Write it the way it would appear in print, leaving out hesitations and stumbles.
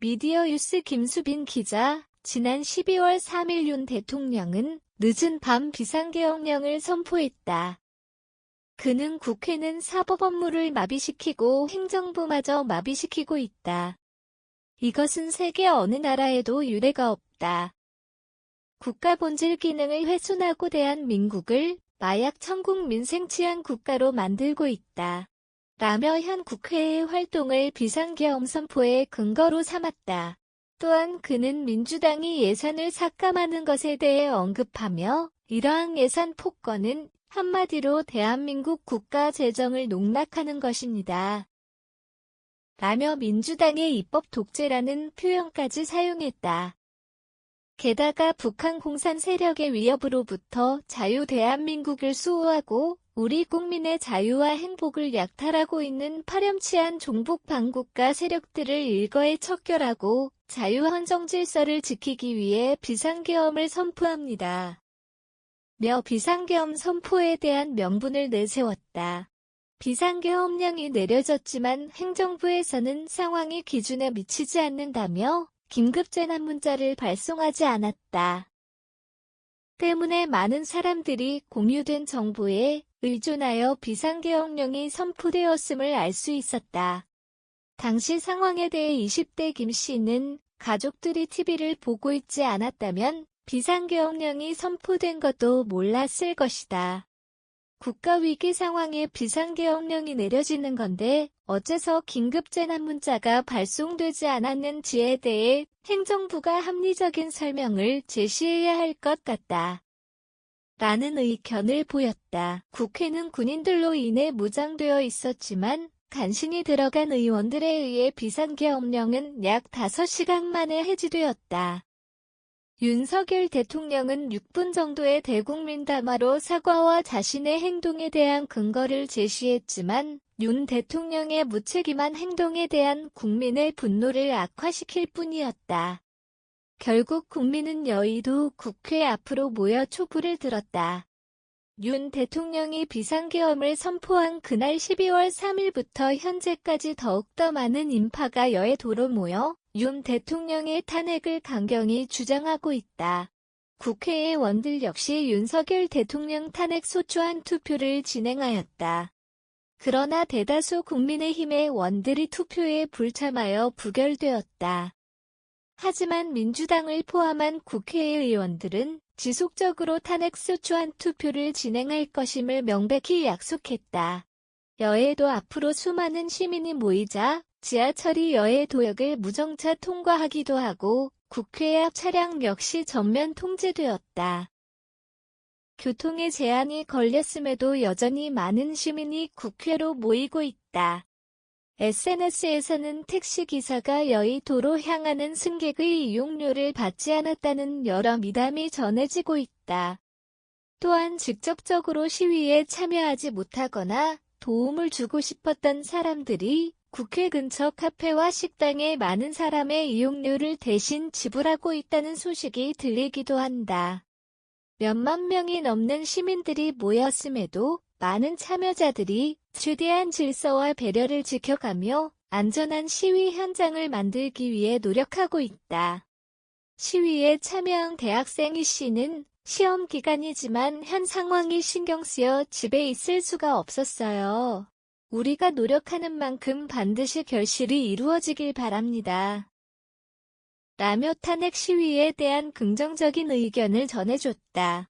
미디어유스 김수빈 기자, 지난 12월 3일 윤 대통령은 늦은 밤 비상계엄령을 선포했다. 그는 국회는 사법 업무를 마비시키고 행정부마저 마비시키고 있다. 이것은 세계 어느 나라에도 유례가 없다. 국가 본질 기능을 훼손하고 대한민국을 마약 천국 민생치안 국가로 만들고 있다. 라며 현 국회의 활동을 비상계엄 선포의 근거로 삼았다. 또한 그는 민주당이 예산을 삭감하는 것에 대해 언급하며 이러한 예산 폭거는 한마디로 대한민국 국가 재정을 농락하는 것입니다. 라며 민주당의 입법 독재라는 표현까지 사용했다. 게다가 북한 공산 세력의 위협으로부터 자유 대한민국을 수호하고 우리 국민의 자유와 행복을 약탈하고 있는 파렴치한 종북 반국가 세력들을 일거에 척결하고 자유헌정 질서를 지키기 위해 비상계엄을 선포합니다. 며 비상계엄 선포에 대한 명분을 내세웠다. 비상계엄령이 내려졌지만 행정부에서는 상황이 기준에 미치지 않는다며 긴급재난문자를 발송하지 않았다. 때문에 많은 사람들이 공유된 정보에 의존하여 비상계엄령이 선포되었음을 알 수 있었다. 당시 상황에 대해 20대 김 씨는 가족들이 TV를 보고 있지 않았다면 비상계엄령이 선포된 것도 몰랐을 것이다. 국가위기 상황에 비상계엄령이 내려지는 건데 어째서 긴급재난문자가 발송되지 않았는지에 대해 행정부가 합리적인 설명을 제시해야 할 것 같다. 라는 의견을 보였다. 국회는 군인들로 인해 무장되어 있었지만 간신히 들어간 의원들에 의해 비상계엄령은 약 5시간 만에 해지되었다. 윤석열 대통령은 6분 정도의 대국민 담화로 사과와 자신의 행동에 대한 근거를 제시했지만 윤 대통령의 무책임한 행동에 대한 국민의 분노를 악화시킬 뿐이었다. 결국 국민은 여의도 국회 앞으로 모여 촛불을 들었다. 윤 대통령이 비상계엄을 선포한 그날 12월 3일부터 현재까지 더욱더 많은 인파가 여의도로 모여 윤 대통령의 탄핵을 강경히 주장하고 있다. 국회의원들 역시 윤석열 대통령 탄핵 소추안 투표를 진행하였다. 그러나 대다수 국민의힘의 원들이 투표에 불참하여 부결되었다. 하지만 민주당을 포함한 국회의원들은 지속적으로 탄핵 소추안 투표를 진행할 것임을 명백히 약속했다. 여의도 앞으로 수많은 시민이 모이자 지하철이 여의도역을 무정차 통과하기도 하고 국회 앞 차량 역시 전면 통제되었다. 교통에 제한이 걸렸음에도 여전히 많은 시민이 국회로 모이고 있다. SNS에서는 택시기사가 여의도로 향하는 승객의 이용료를 받지 않았다는 여러 미담이 전해지고 있다. 또한 직접적으로 시위에 참여하지 못하거나 도움을 주고 싶었던 사람들이 국회 근처 카페와 식당에 많은 사람의 이용료를 대신 지불하고 있다는 소식이 들리기도 한다. 몇만 명이 넘는 시민들이 모였음에도 많은 참여자들이 최대한 질서와 배려를 지켜가며 안전한 시위 현장을 만들기 위해 노력하고 있다. 시위에 참여한 대학생 이 씨는 시험 기간이지만 현 상황이 신경 쓰여 집에 있을 수가 없었어요. 우리가 노력하는 만큼 반드시 결실이 이루어지길 바랍니다. 라며 탄핵 시위에 대한 긍정적인 의견을 전해줬다.